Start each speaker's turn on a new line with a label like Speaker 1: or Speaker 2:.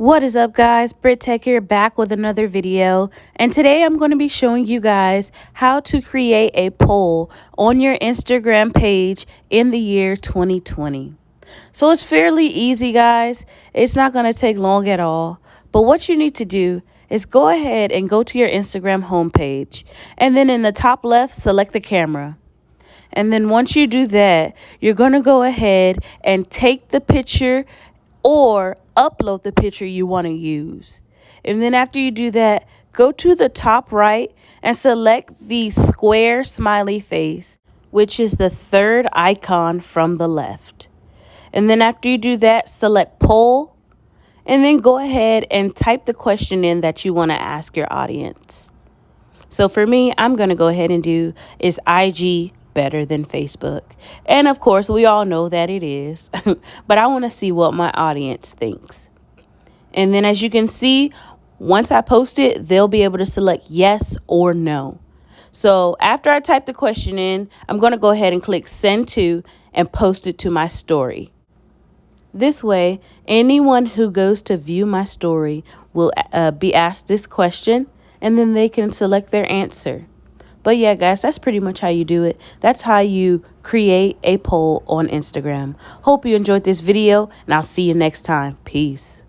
Speaker 1: What is up, guys? Britt Tech here, back with another video, and today I'm going to be showing you guys how to create a poll on your Instagram page in the year 2020. So it's fairly easy, guys. It's not going to take long at all, but what you need to do is go ahead and go to your Instagram homepage, and then in the top left, select the camera. And then once you do that, you're going to go ahead and take the picture or upload the picture you want to use. And then after you do that, go to the top right and select the square smiley face, which is the third icon from the left. And then after you do that, select poll, and then go ahead and type the question in that you want to ask your audience. So for me, I'm going to go ahead and do, is IG better than Facebook? And of course, we all know that it is, but I want to see what my audience thinks. And then as you can see, once I post it, they'll be able to select yes or no. So after I type the question in, I'm going to go ahead and click send to and post it to my story. This way, anyone who goes to view my story will be asked this question, and then they can select their answer. But yeah, guys, that's pretty much how you do it. That's how you create a poll on Instagram. Hope you enjoyed this video, and I'll see you next time. Peace.